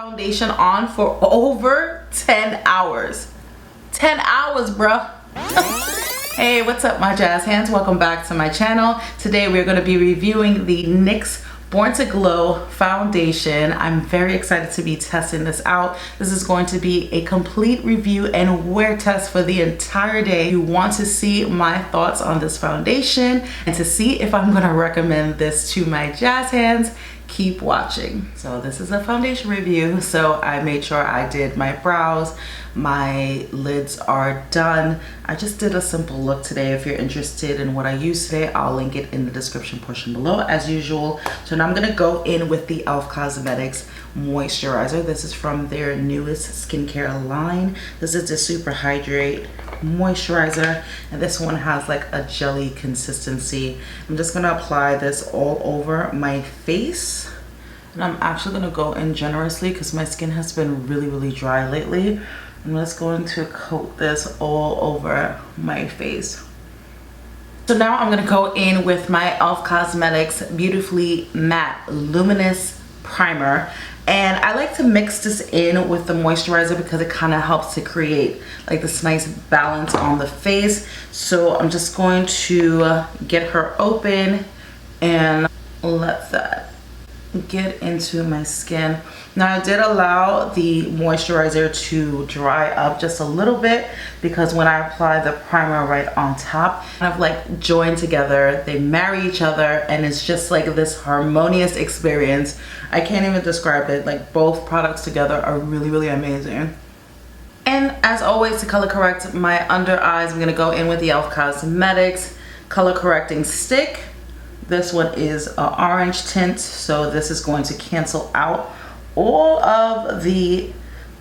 foundation on for over 10 hours. 10 hours, bruh. Hey, what's up, my jazz hands? Welcome back to my channel. Today we're going to be reviewing the NYX Born to Glow foundation. I'm very excited to be testing this out. This is going to be a complete review and wear test for the entire day. You want to see my thoughts on this foundation and to see if I'm going to recommend this to my jazz hands, keep watching. So this is a foundation review, so I made sure I did my brows. My lids are done. I just did a simple look today. If you're interested in what I use today, I'll link it in the description portion below as usual. So now I'm gonna go in with the Cosmetics Moisturizer. This is from their newest skincare line. This is the Super Hydrate Moisturizer, and this one has like a jelly consistency. I'm just gonna apply this all over my face, and I'm actually gonna go in generously because my skin has been really dry lately. I'm just going to coat this all over my face. So now I'm gonna go in with my e.l.f. Cosmetics Beautifully Matte Luminous Primer. And I like to mix this in with the moisturizer because it kind of helps to create like this nice balance on the face. So I'm just going to get her open and let that get into my skin. Now I did allow the moisturizer to dry up just a little bit because when I apply the primer right on top, kind of like join together, they marry each other, and it's just like this harmonious experience. I can't even describe it. Like, both products together are really amazing. And as always, to color correct my under eyes, I'm gonna go in with the e.l.f. Cosmetics color correcting stick. This one is an orange tint, so this is going to cancel out all of the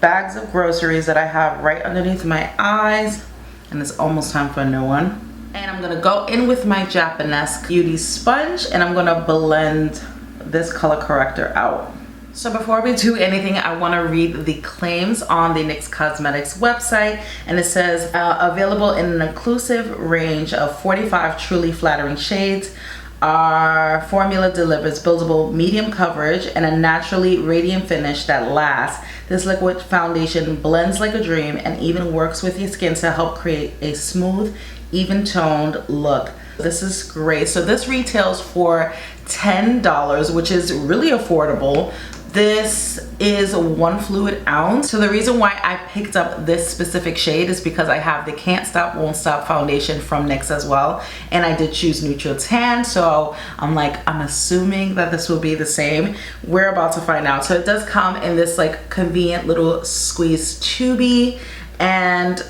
bags of groceries that I have right underneath my eyes, and it's almost time for a new one. And I'm gonna go in with my Japanese Beauty sponge, and I'm gonna blend this color corrector out. So before we do anything, I want to read the claims on the NYX Cosmetics website, and it says available in an inclusive range of 45 truly flattering shades. Our formula delivers buildable medium coverage and a naturally radiant finish that lasts. This liquid foundation blends like a dream and even works with your skin to help create a smooth, even toned look. This is great. So this retails for $10, which is really affordable. This is 1 fluid ounce. So the reason why I picked up this specific shade is because I have the Can't Stop Won't Stop foundation from NYX as well, and I did choose neutral tan, so I'm assuming that this will be the same. We're about to find out. So it does come in this like convenient little squeeze tubey, and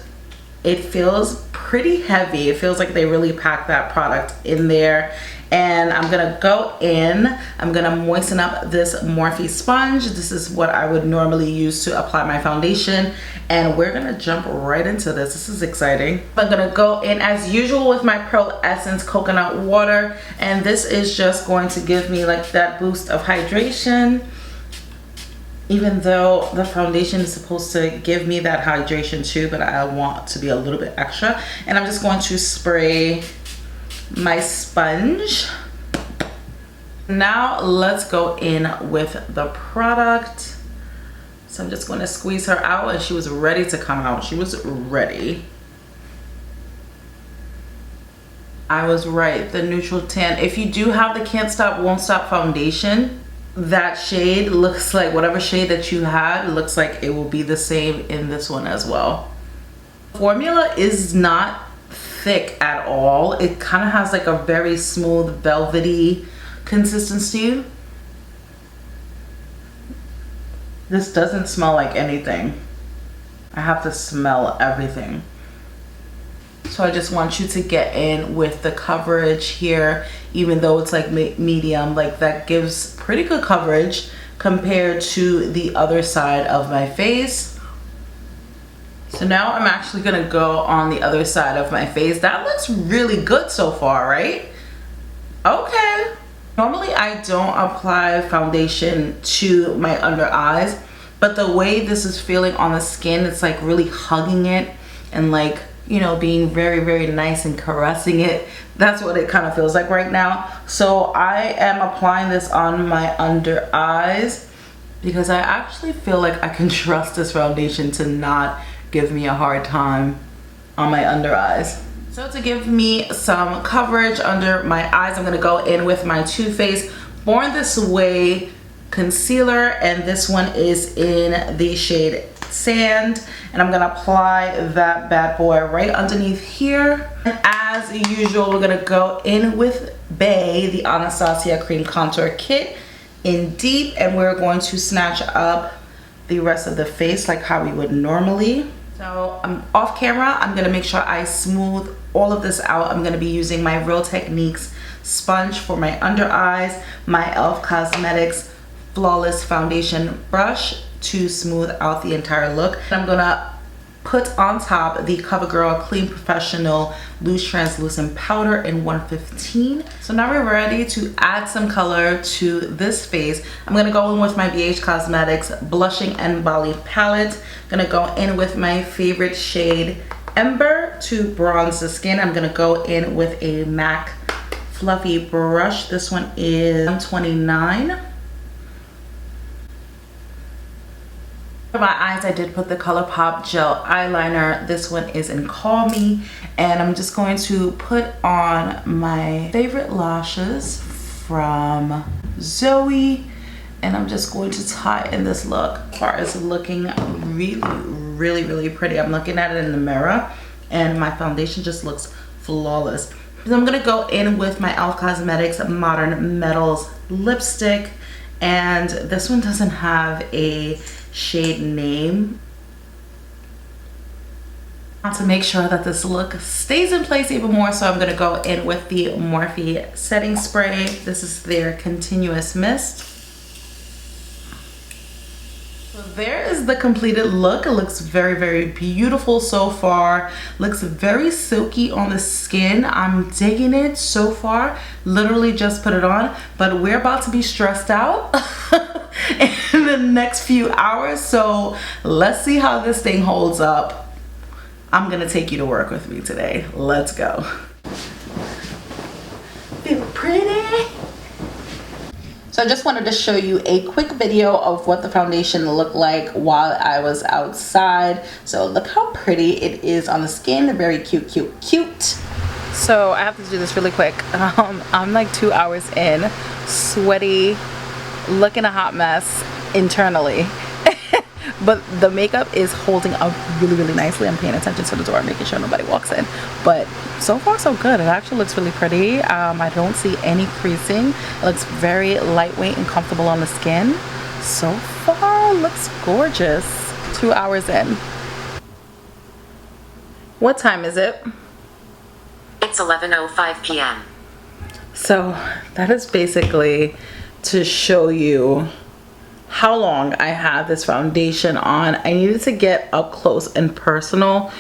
it feels pretty heavy. It feels like they really packed that product in there. And I'm gonna go in, I'm gonna moisten up this Morphe sponge. This is what I would normally use to apply my foundation, and we're gonna jump right into this. This is exciting. I'm gonna go in as usual with my Pearl Essence coconut water, and this is just going to give me like that boost of hydration, even though the foundation is supposed to give me that hydration too, but I want to be a little bit extra. And I'm just going to spray my sponge. Now let's go in with the product. So I'm just going to squeeze her out, and she was ready to come out. She was ready. I was right, the neutral tan. If you do have the Can't Stop Won't Stop foundation, that shade looks like whatever shade that you had, looks like it will be the same in this one as well. Formula is not thick at all. It kind of has like a very smooth velvety consistency. This doesn't smell like anything. I have to smell everything. So I just want you to get in with the coverage here, even though it's like medium, like that gives pretty good coverage compared to the other side of my face. So now I'm actually gonna go on the other side of my face. That looks really good so far, right? Okay. Normally I don't apply foundation to my under eyes, but the way this is feeling on the skin, it's like really hugging it and like, you know, being very nice and caressing it. That's what it kind of feels like right now. So I am applying this on my under eyes, because I actually feel like I can trust this foundation to not give me a hard time on my under eyes. So to give me some coverage under my eyes, I'm gonna go in with my Too Faced Born This Way concealer, and this one is in the shade Sand, and I'm gonna apply that bad boy right underneath here. And as usual, we're gonna go in with Bay, the Anastasia Cream Contour Kit in Deep, and we're going to snatch up the rest of the face like how we would normally. So I'm off camera, I'm gonna make sure I smooth all of this out. I'm gonna be using my Real Techniques sponge for my under eyes, my e.l.f. Cosmetics Flawless Foundation brush to smooth out the entire look. I'm gonna put on top the CoverGirl Clean Professional Loose Translucent Powder in 115. So now we're ready to add some color to this face. I'm gonna go in with my BH Cosmetics Blushing and Bali palette. I'm gonna go in with my favorite shade Ember to bronze the skin. I'm gonna go in with a MAC fluffy brush. This one is 129. For my eyes, I did put the ColourPop gel eyeliner. This one is in Call Me, and I'm just going to put on my favorite lashes from Zoe, and I'm just going to tie in this look. As far as looking really pretty. I'm looking at it in the mirror, and my foundation just looks flawless. So I'm gonna go in with my e.l.f. Cosmetics Modern Metals lipstick, and this one doesn't have a shade name. To make sure that this look stays in place even more, so I'm gonna go in with the Morphe setting spray. This is their Continuous Mist. So there is the completed look. It looks very beautiful so far. Looks very silky on the skin. I'm digging it so far. Literally just put it on, but we're about to be stressed out in the next few hours, so let's see how this thing holds up. I'm gonna take you to work with me today. Let's go. Feel pretty? So I just wanted to show you a quick video of what the foundation looked like while I was outside. So look how pretty it is on the skin. Very cute. So I have to do this really quick. I'm like 2 hours in, sweaty, looking a hot mess internally. But the makeup is holding up really nicely. I'm paying attention to the door, making sure nobody walks in. But so far so good. It actually looks really pretty. I don't see any creasing. It looks very lightweight and comfortable on the skin. So far looks gorgeous. 2 hours in. What time is it? It's 11:05 p.m. So that is basically to show you how long I have this foundation on. I needed to get up close and personal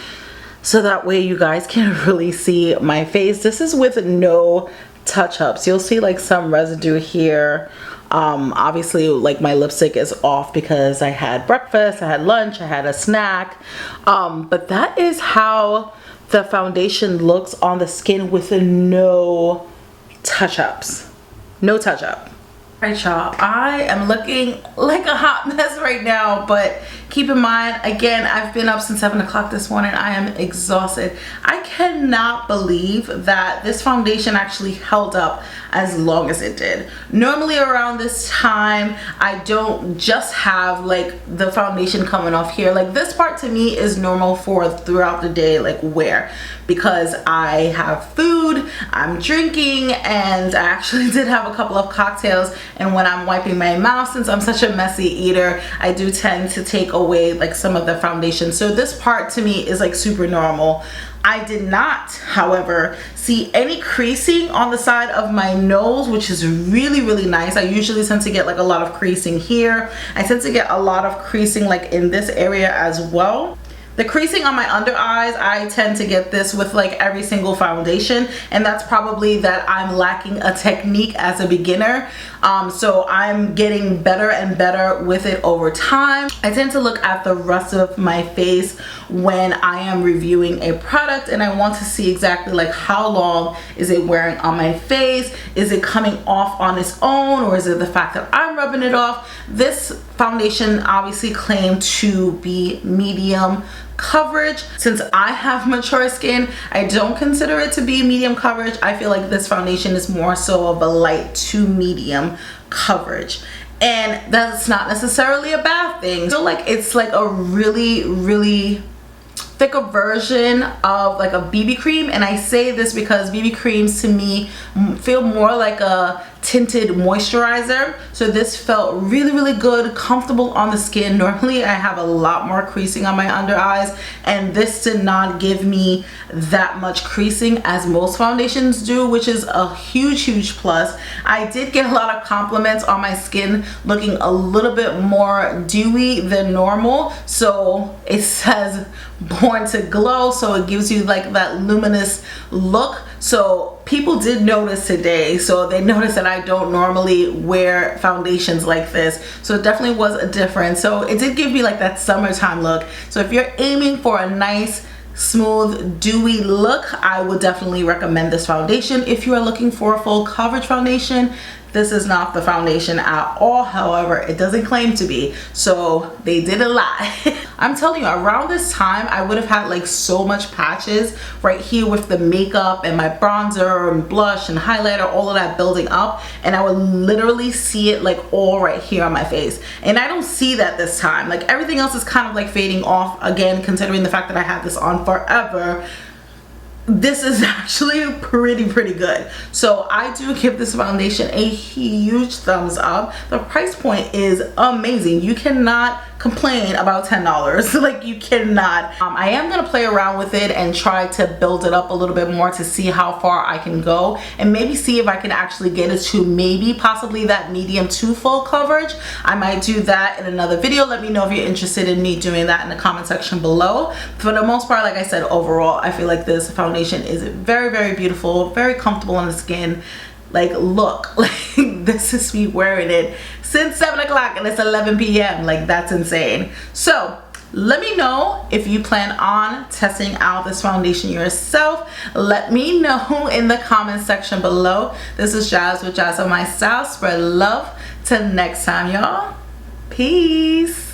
so that way you guys can really see my face. This is with no touch-ups. You'll see like some residue here. Obviously like my lipstick is off because I had breakfast, I had lunch, I had a snack, but that is how the foundation looks on the skin with no touch-ups. No touch-up. Alright y'all, I am looking like a hot mess right now, but keep in mind, again, I've been up since 7 o'clock this morning. I am exhausted. I cannot believe that this foundation actually held up as long as it did. Normally around this time, I don't just have like the foundation coming off here. Like this part to me is normal for throughout the day, like wear, because I have food, I'm drinking, and I actually did have a couple of cocktails. And when I'm wiping my mouth, since I'm such a messy eater, I do tend to take away like some of the foundation. So this part to me is like super normal. I did not, however, see any creasing on the side of my nose, which is really nice. I usually tend to get like a lot of creasing here. I tend to get a lot of creasing like in this area as well. The creasing on my under eyes, I tend to get this with like every single foundation, and that's probably that I'm lacking a technique as a beginner. So I'm getting better and better with it over time. I tend to look at the rest of my face when I am reviewing a product, and I want to see exactly like how long is it wearing on my face, is it coming off on its own, or is it the fact that I'm rubbing it off. This foundation obviously claimed to be medium coverage. Since I have mature skin, I don't consider it to be medium coverage. I feel like this foundation is more so of a light to medium coverage, and that's not necessarily a bad thing. I feel like it's like a really thicker version of like a BB cream, and I say this because BB creams to me feel more like a tinted moisturizer. So this felt really good, comfortable on the skin. Normally I have a lot more creasing on my under eyes, and this did not give me that much creasing as most foundations do, which is a huge plus. I did get a lot of compliments on my skin looking a little bit more dewy than normal. So it says born to glow, so it gives you like that luminous look. So people did notice today, so they noticed that I don't normally wear foundations like this, so it definitely was a difference. So it did give me like that summertime look. So if you're aiming for a nice smooth dewy look, I would definitely recommend this foundation. If you are looking for a full coverage foundation, this is not the foundation at all. However, it doesn't claim to be, so they did a lie. I'm telling you, around this time I would have had like so much patches right here with the makeup and my bronzer and blush and highlighter, all of that building up, and I would literally see it like all right here on my face, and I don't see that this time. Like everything else is kind of like fading off again, considering the fact that I had this on forever. This is actually pretty good. So I do give this foundation a huge thumbs up. The price point is amazing. You cannot complain about $10. Like you cannot. I am gonna play around with it and try to build it up a little bit more to see how far I can go, and maybe see if I can actually get it to maybe possibly that medium to full coverage. I might do that in another video. Let me know if you're interested in me doing that in the comment section below. For the most part, like I said, overall I feel like this foundation is very beautiful, very comfortable on the skin. Like look, like this is me wearing it since 7 o'clock and it's 11 p.m. like that's insane. So let me know if you plan on testing out this foundation yourself. Let me know in the comment section below. This is Jazz with Jazupmystyle. Spread love till next time, y'all. Peace.